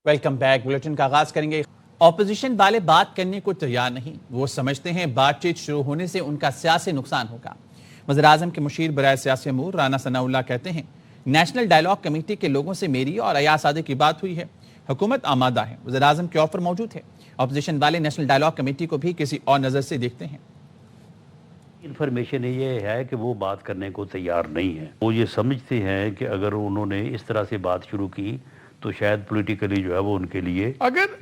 Welcome back. Bulletin کا آغاز کریں گے۔ اپوزیشن والے بات کرنے کو تیار نہیں، وہ سمجھتے ہیں بات چیت شروع ہونے سے ان کا سیاسی نقصان ہوگا۔ وزیر اعظم کے مشیر برائے سیاسی امور رانا ثناء اللہ کہتے ہیں نیشنل ڈائیلاگ کمیٹی کے لوگوں سے میری اور ایاز صادق کی بات ہوئی ہے، حکومت آمادہ ہے، وزیر اعظم کے آفر موجود ہے۔ اپوزیشن والے نیشنل ڈائیلاگ کمیٹی کو بھی کسی اور نظر سے دیکھتے ہیں۔ انفارمیشن یہ ہے کہ وہ بات کرنے کو تیار نہیں ہے، وہ یہ سمجھتے ہیں کہ اگر انہوں نے اس طرح سے بات شروع کی تو شاید پولیٹیکلی جو ہے وہ ان کے لیے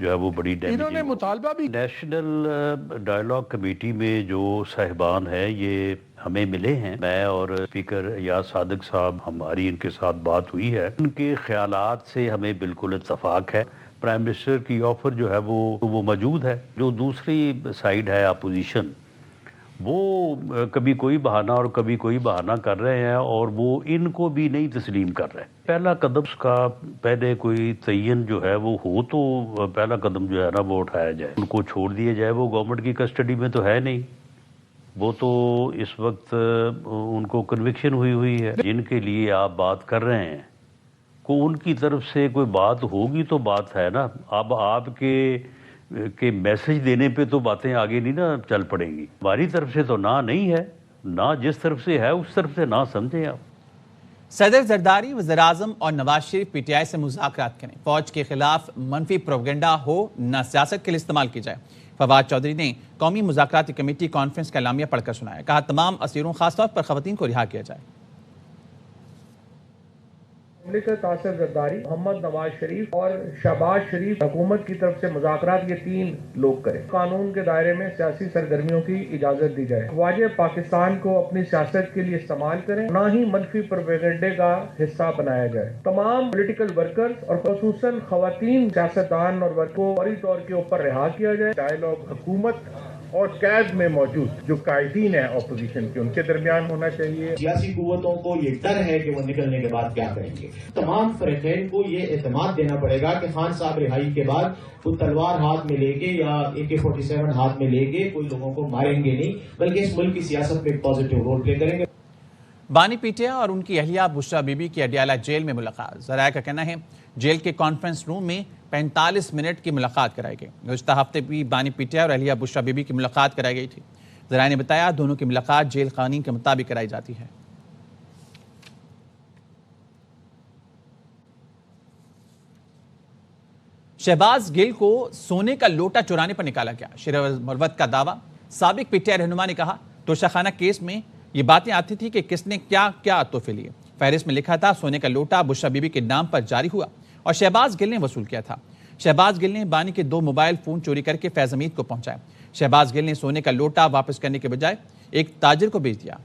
جو ہے وہ بڑی ڈیمیجنگ۔ انہوں نے مطالبہ بھی نیشنل ڈائیلاگ کمیٹی میں جو صاحبان ہیں یہ ہمیں ملے ہیں، میں اور اسپیکر ایاز صادق صاحب، ہماری ان کے ساتھ بات ہوئی ہے، ان کے خیالات سے ہمیں بالکل اتفاق ہے۔ پرائم منسٹر کی آفر جو ہے وہ موجود ہے۔ جو دوسری سائیڈ ہے اپوزیشن، وہ کبھی کوئی بہانہ اور کبھی کوئی بہانہ کر رہے ہیں اور وہ ان کو بھی نہیں تسلیم کر رہے۔ پہلا قدم اس کا پہلے کوئی تعین جو ہے وہ ہو تو پہلا قدم جو ہے نا وہ اٹھایا جائے، ان کو چھوڑ دیا جائے۔ وہ گورنمنٹ کی کسٹڈی میں تو ہے نہیں، وہ تو اس وقت ان کو کنوکشن ہوئی ہے۔ جن کے لیے آپ بات کر رہے ہیں کو ان کی طرف سے کوئی بات ہوگی تو بات ہے نا۔ اب آپ کے میسج دینے پہ تو باتیں آگے نہیں نا چل پڑیں گی۔ ہماری طرف سے تو نہیں ہے، نہ جس طرف سے ہے اس طرف سے نہ سمجھیں آپ۔ صدر زرداری وزیر اعظم اور Nawaz Sharif P T I سے مذاکرات کریں، فوج کے خلاف منفی پروپیگنڈا ہو نہ سیاست کے لیے استعمال کی جائے۔ فواد چودھری نے قومی مذاکراتی کمیٹی کانفرنس کا اعلامیہ پڑھ کر سنایا، کہا تمام اسیروں خاص طور پر خواتین کو رہا کیا جائے۔ مملکت آصف زرداری، محمد نواز شریف اور شہباز شریف حکومت کی طرف سے مذاکرات یہ تین لوگ کریں۔ قانون کے دائرے میں سیاسی سرگرمیوں کی اجازت دی جائے۔ افواج پاکستان کو اپنی سیاست کے لیے استعمال کریں، نہ ہی منفی پروپیگنڈے کا حصہ بنایا جائے۔ تمام پولیٹیکل ورکرز اور خصوصاً خواتین سیاستدان اور ورکروں کو فوری طور کے اوپر رہا کیا جائے۔ ڈائیلاگ حکومت اور قید میں موجود جو قائدین ہیں اپوزیشن کے، ان کے درمیان ہونا چاہیے۔ سیاسی قوتوں کو یہ ڈر ہے کہ وہ نکلنے کے بعد کیا کریں گے۔ تمام فریقین کو یہ اعتماد دینا پڑے گا کہ خان صاحب رہائی کے بعد کوئی تلوار ہاتھ میں لے کے یا AK-47 ہاتھ میں لے کے کوئی لوگوں کو ماریں گے نہیں، بلکہ اس ملک کی سیاست میں ایک پازیٹیو رول پلے کریں گے۔ بانی پی ٹی آئی اور ان کی اہلیہ بشرا بی بی کی اڈیالہ جیل میں ملاقات۔ ذرائع کا کہنا ہے جیل کے کانفرنس روم میں 45 منٹ کی ملاقات کرائی گئی۔ گزشتہ ہفتے بھی بانی پی ٹی آئی اور اہلیہ بشرا بی بی کی ملاقات کرائی گئی تھی۔ ذرائع نے بتایا دونوں کی ملاقات جیل قوانین کے مطابق کرائی جاتی ہے۔ شہباز گل کو سونے کا لوٹا چرانے پر نکالا گیا، شیر مروت کا دعویٰ۔ سابق پی ٹی آئی رہنما نے کہا توشہ خانہ کیس میں یہ باتیں آتی تھی کہ کس نے کیا کیا تحفے لیے۔ فہرست میں لکھا تھا سونے کا لوٹا بشرا بی بی کے نام پر جاری ہوا اور شہباز گل نے وصول کیا تھا۔ شہباز گل نے بانی کے 2 موبائل فون چوری کر کے فیض حمید کو پہنچائے۔ شہباز گل نے سونے کا لوٹا واپس کرنے کے بجائے ایک تاجر کو بیچ دیا۔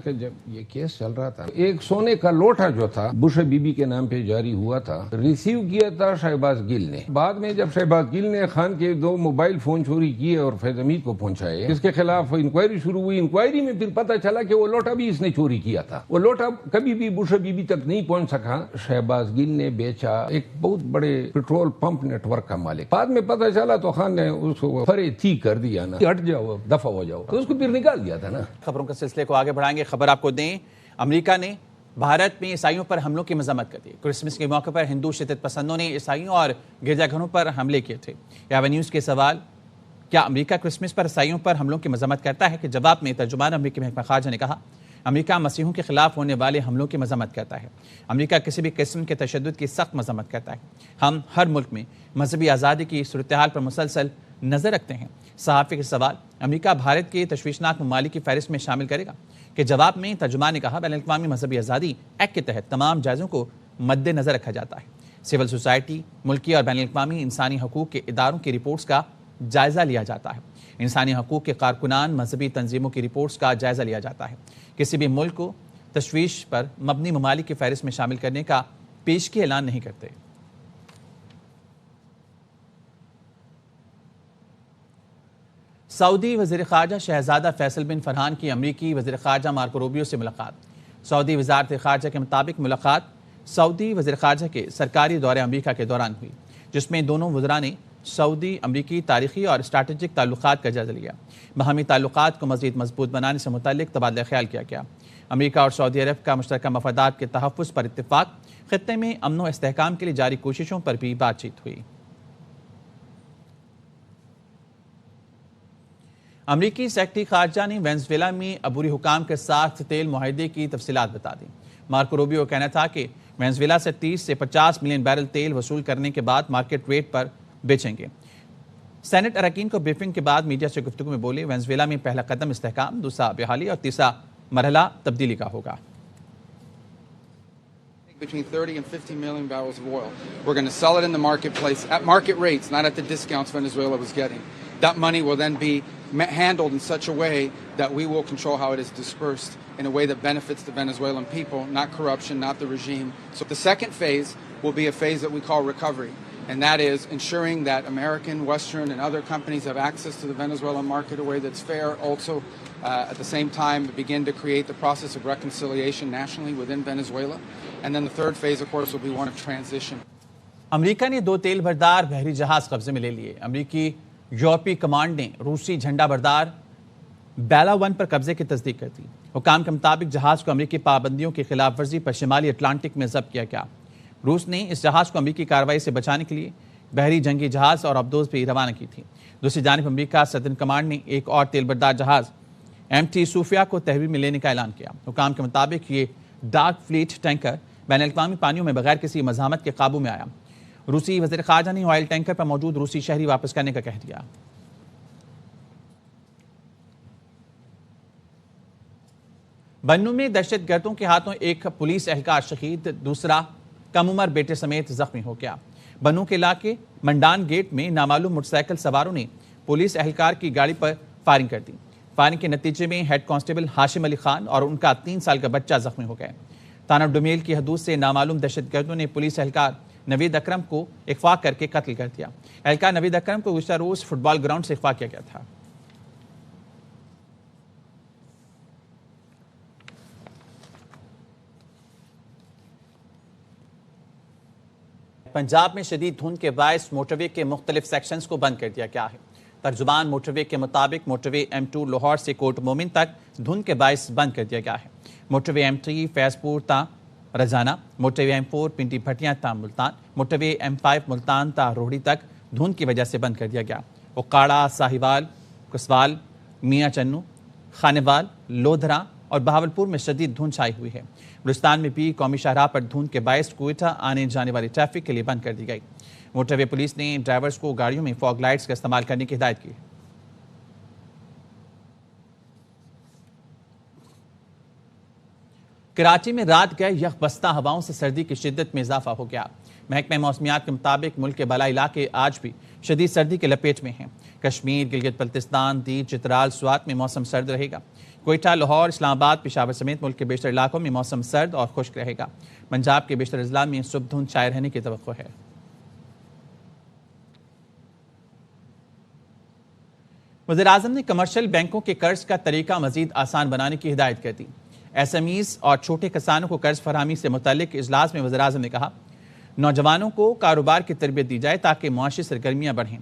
کہ جب یہ کیس چل رہا تھا ایک سونے کا لوٹا جو تھا بشرا بی بی کے نام پہ جاری ہوا تھا، ریسیو کیا تھا شہباز گل نے۔ بعد میں جب شہباز گل نے خان کے 2 موبائل فون چوری کیے اور فیض حمید کو پہنچائے، اس کے خلاف انکوائری شروع ہوئی۔ انکوائری میں پھر پتہ چلا کہ وہ لوٹا بھی اس نے چوری کیا تھا۔ وہ لوٹا کبھی بھی بشرا بی بی تک نہیں پہنچ سکا۔ شہباز گل نے بیچا، ایک بہت بڑے پیٹرول پمپ نیٹ ورک کا مالک۔ بعد میں پتہ چلا تو خان نے اس کو فرے تھی کر دیا نا، ہٹ جاؤ دفع ہو جاؤ، تو اس کو پھر نکال دیا تھا نا۔ خبروں کے سلسلے کو آگے بڑھائیں گے۔ خبر آپ کو دیں، امریکہ نے بھارت میں عیسائیوں پر حملوں کی مذمت کر دی۔ کرسمس کے موقع پر ہندو شدت پسندوں نے عیسائیوں اور گرجا گھروں پر حملے کیے تھے۔ یاوہ نیوز کے سوال کیا امریکہ کرسمس پر عیسائیوں پر حملوں کی مذمت کرتا ہے، کہ جواب میں ترجمان امریکی محکمہ خارجہ نے کہا امریکہ مسیحیوں کے خلاف ہونے والے حملوں کی مذمت کرتا ہے۔ امریکہ کسی بھی قسم کے تشدد کی سخت مذمت کرتا ہے۔ ہم ہر ملک میں مذہبی آزادی کی صورتحال پر مسلسل نظر رکھتے ہیں۔ صحافی کے سوال امریکہ بھارت کے تشویشناک ممالک کی فہرست میں شامل کرے گا، کہ جواب میں ترجمان نے کہا بین الاقوامی مذہبی آزادی ایکٹ کے تحت تمام جائزوں کو مد نظر رکھا جاتا ہے۔ سول سوسائٹی، ملکی اور بین الاقوامی انسانی حقوق کے اداروں کی رپورٹس کا جائزہ لیا جاتا ہے۔ انسانی حقوق کے کارکنان، مذہبی تنظیموں کی رپورٹس کا جائزہ لیا جاتا ہے۔ کسی بھی ملک کو تشویش پر مبنی ممالک کی فہرست میں شامل کرنے کا پیشگی اعلان نہیں کرتے۔ سعودی وزیر خارجہ شہزادہ فیصل بن فرحان کی امریکی وزیر خارجہ مارکو روبیو سے ملاقات۔ سعودی وزارت خارجہ کے مطابق ملاقات سعودی وزیر خارجہ کے سرکاری دورہ امریکہ کے دوران ہوئی، جس میں دونوں وزراء نے سعودی امریکی تاریخی اور اسٹریٹجک تعلقات کا جائزہ لیا۔ باہمی تعلقات کو مزید مضبوط بنانے سے متعلق تبادلہ خیال کیا گیا۔ امریکہ اور سعودی عرب کا مشترکہ مفادات کے تحفظ پر اتفاق۔ خطے میں امن و استحکام کے لیے جاری کوششوں پر بھی بات چیت ہوئی۔ امریکی سیکرٹری خارجہ نے وینزویلا میں عبوری حکام کے ساتھ تیل معاہدے کی تفصیلات بتا دی۔ مارکو روبیو کا کہنا تھا کہ وینزویلا سے 30 سے 50 ملین بیرل تیل وصول کرنے کے بعد مارکیٹ ریٹ پر بیچیں گے۔ سینٹ اراکین کو بریفنگ کے بعد میڈیا سے گفتگو میں بولے، وینزویلا میں پہلا قدم استحکام، دوسرا بحالی اور تیسرا مرحلہ تبدیلی کا ہوگا۔ Between 30 and 50 million barrels of oil. We're going to sell it in the marketplace at market rates, not at the discounts Venezuela was getting. That money will then be handled in such a way that we will control how it is dispersed in a way that benefits the Venezuelan people, not corruption, not the regime. So the second phase will be a phase that we call recovery, and that is ensuring that American, Western, and other companies have access to the Venezuelan market in a way that's fair. Also, at the same time, begin to create the process of reconciliation nationally within Venezuela. And then the third phase, of course, will be one of transition. امریکہ نے 2 تیل بردار بحری جہاز قبضے میں لے لیے۔ امریکی یورپی کمانڈ نے روسی جھنڈا بردار بیلا 1 پر قبضے کی تصدیق کر دی۔ حکام کے مطابق جہاز کو امریکی پابندیوں کی خلاف ورزی پر شمالی اٹلانٹک میں ضبط کیا گیا۔ روس نے اس جہاز کو امریکی کارروائی سے بچانے کے لیے بحری جنگی جہاز اور آبدوز بھی روانہ کی تھی۔ دوسری جانب امریکہ صدرن کمانڈ نے ایک اور تیل بردار جہاز MT صوفیہ کو تحویل میں لینے کا اعلان کیا۔ حکام کے مطابق یہ ڈارک فلیٹ ٹینکر بین الاقوامی پانیوں میں بغیر کسی مزاحمت کے قابو میں آیا۔ روسی وزیر خارجہ نے آئل ٹینکر پر موجود روسی شہری واپس کرنے کا کہہ دیا۔ بنوں میں دہشت گردوں کے ہاتھوں ایک پولیس اہلکار شہید، دوسرا کم عمر بیٹے سمیت زخمی ہو گیا۔ بنوں کے علاقے منڈان گیٹ میں نامعلوم موٹر سائیکل سواروں نے پولیس اہلکار کی گاڑی پر فائرنگ کر دی۔ فائرنگ کے نتیجے میں ہیڈ کانسٹیبل ہاشم علی خان اور ان کا 3 سال کا بچہ زخمی ہو گئے۔ تھانہ ڈومیل کی حدود سے نامعلوم دہشت گردوں نے پولیس اہلکار نوید اکرم کو اغوا کر کے قتل کر دیا۔ اہلکار نوید اکرم کو گزشتہ روز فٹ بال گراؤنڈ سے اغوا کیا گیا تھا۔ پنجاب میں شدید دھند کے باعث موٹر وے کے مختلف سیکشنز کو بند کر دیا گیا ہے۔ ترجمان موٹر وے کے مطابق موٹر وے M2 لاہور سے کوٹ مومن تک دھند کے باعث بند کر دیا گیا ہے۔ موٹر وے M3 فیض پور تا رجانہ، موٹر وے M4 پنڈی بھٹیاں تا ملتان، موٹر وے M5 ملتان تا روہڑی تک دھند کی وجہ سے بند کر دیا گیا۔ اوکاڑا، ساہیوال، کسوال، میاں چنو، خانیوال، لودھرا اور بہاولپور میں شدید دھند چھائی ہوئی ہے۔ بلوچستان میں بھی قومی شاہراہ پر دھند کے باعث کوئٹہ آنے جانے والی ٹریفک کے لیے بند کر دی گئی۔ موٹر وے پولیس نے ڈرائیورز کو گاڑیوں میں فوگ لائٹس کا استعمال کرنے کی ہدایت کی۔ کراچی میں رات گئے یخ بستہ ہواؤں سے سردی کی شدت میں اضافہ ہو گیا۔ محکمہ موسمیات کے مطابق ملک کے بالائی علاقے آج بھی شدید سردی کے لپیٹ میں ہیں۔ کشمیر، گلگت بلتستان، دیو، چترال، سوات میں موسم سرد رہے گا۔ کوئٹہ، لاہور، اسلام آباد، پشاور سمیت ملک کے بیشتر علاقوں میں موسم سرد اور خشک رہے گا۔ پنجاب کے بیشتر اضلاع میں صبح دھند چھائے رہنے کی توقع ہے۔ وزیراعظم نے کمرشل بینکوں کے قرض کا طریقہ مزید آسان بنانے کی ہدایت کر دی۔ SMEs اور چھوٹے کسانوں کو قرض فراہمی سے متعلق اجلاس میں وزیراعظم نے کہا، نوجوانوں کو کاروبار کی تربیت دی جائے تاکہ معاشی سرگرمیاں بڑھیں۔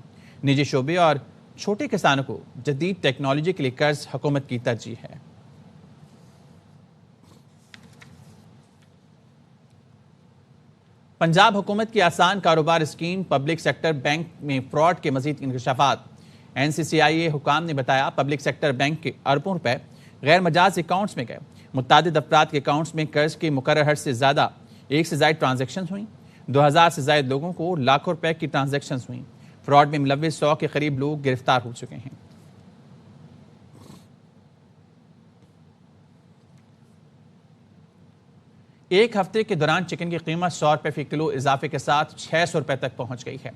نجی شعبے اور چھوٹے کسانوں کو جدید ٹیکنالوجی کے لیے قرض حکومت کی ترجیح ہے۔ پنجاب حکومت کی آسان کاروبار اسکیم پبلک سیکٹر بینک میں فراڈ کے مزید انکشافات۔ NCCIA حکام نے بتایا، پبلک سیکٹر بینک کے اربوں روپے غیر مجاز اکاؤنٹس میں گئے۔ متعدد افراد کے اکاؤنٹس میں قرض کے مقرر حد سے زیادہ 1 سے زائد ٹرانزیکشنز ہوئیں۔ 2000 سے زائد لوگوں کو لاکھوں روپے کی ٹرانزیکشنز ہوئیں۔ فراڈ میں ملوث 100 کے قریب لوگ گرفتار ہو چکے ہیں۔ ایک ہفتے کے دوران چکن کی قیمت 100 روپے فی کلو اضافے کے ساتھ 600 روپے تک پہنچ گئی ہے۔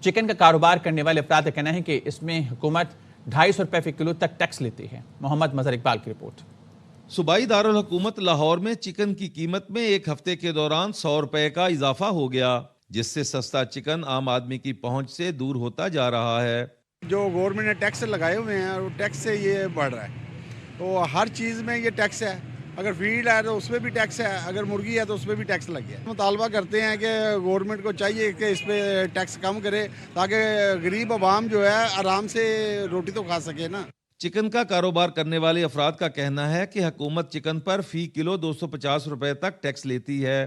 چکن کا کاروبار کرنے والے افراد کا کہنا ہے کہ اس میں حکومت 250 روپے فی کلو تک ٹیکس لیتی ہے۔ محمد مظہر اقبال کی رپورٹ۔ صوبائی دارالحکومت لاہور میں چکن کی قیمت میں ایک ہفتے کے دوران 100 روپے کا اضافہ ہو گیا، جس سے سستا چکن عام آدمی کی پہنچ سے دور ہوتا جا رہا ہے۔ جو گورنمنٹ نے ٹیکس لگائے ہوئے ہیں اور ٹیکس سے یہ بڑھ رہا ہے، تو ہر چیز میں یہ ٹیکس ہے۔ اگر فیڈ ہے تو اس پہ بھی ٹیکس ہے، اگر مرغی ہے تو اس پہ بھی ٹیکس لگ گیا۔ مطالبہ کرتے ہیں کہ گورنمنٹ کو چاہیے کہ اس پہ ٹیکس کم کرے تاکہ غریب عوام جو ہے آرام سے روٹی تو کھا سکے نا۔ چکن کا کاروبار کرنے والے افراد کا کہنا ہے کہ حکومت چکن پر فی کلو 250 روپے تک ٹیکس لیتی ہے۔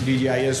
DGIS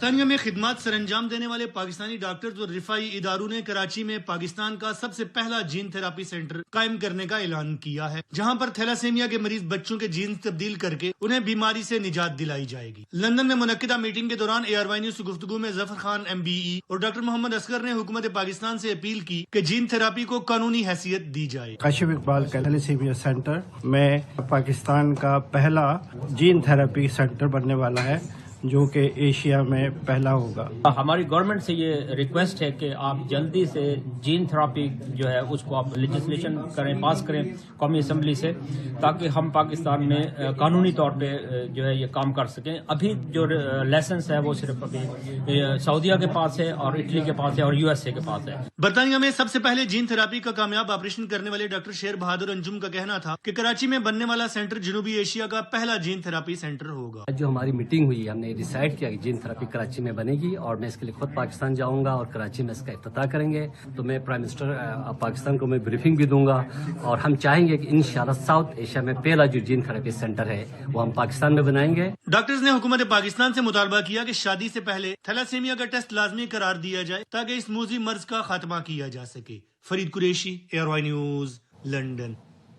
برطانیہ میں خدمات سر انجام دینے والے پاکستانی ڈاکٹرز اور رفائی اداروں نے کراچی میں پاکستان کا سب سے پہلا جین تھراپی سینٹر قائم کرنے کا اعلان کیا ہے، جہاں پر تھیلاسیمیا کے مریض بچوں کے جین تبدیل کر کے انہیں بیماری سے نجات دلائی جائے گی۔ لندن میں منعقدہ میٹنگ کے دوران ARY نیوز سے گفتگو میں ظفر خان MBE اور ڈاکٹر محمد اصغر نے حکومت پاکستان سے اپیل کی کہ جین تھراپی کو قانونی حیثیت دی جائے۔ کاشف اقبال تھیلیسیمیا سینٹر میں پاکستان کا پہلا جین تھراپی سینٹر بننے والا ہے، جو کہ ایشیا میں پہلا ہوگا۔ ہماری گورنمنٹ سے یہ ریکویسٹ ہے کہ آپ جلدی سے جین تھراپی جو ہے اس کو آپ لیجسلیشن کریں، پاس کریں قومی اسمبلی سے، تاکہ ہم پاکستان میں قانونی طور پہ جو ہے یہ کام کر سکیں۔ ابھی جو لائسنس ہے وہ صرف ابھی سعودیہ کے پاس ہے اور اٹلی کے پاس ہے اور USA کے پاس ہے۔ برطانیہ میں سب سے پہلے جین تھراپی کا کامیاب آپریشن کرنے والے ڈاکٹر شیر بہادر انجم کا کہنا تھا کہ کراچی میں بننے والا سینٹر جنوبی ایشیا کا پہلا جین تھراپی سینٹر ہوگا۔ جو ہماری میٹنگ ہوئی، ہم نے ڈیسائیڈ کیا کہ جین تھراپی کراچی میں بنے گی، اور میں اس کے لیے خود پاکستان جاؤں گا اور کراچی میں اس کا افتتاح کریں گے۔ تو میں پرائم منسٹر پاکستان کو میں بریفنگ بھی دوں گا، اور ہم چاہیں گے کہ انشاءاللہ ساؤتھ ایشیا میں پہلا جو جین تھراپی سینٹر ہے وہ ہم پاکستان میں بنائیں گے۔ ڈاکٹرز نے حکومت پاکستان سے مطالبہ کیا کہ شادی سے پہلے تھیلاسیمیا کا ٹیسٹ لازمی قرار دیا جائے تاکہ اس موذی مرض کا خاتمہ کیا جا سکے۔ Farid Qureshi, ARY news, London.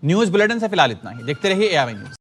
News bulletin سے فی الحال اتنا ہی، دیکھتے رہیے ARY نیوز۔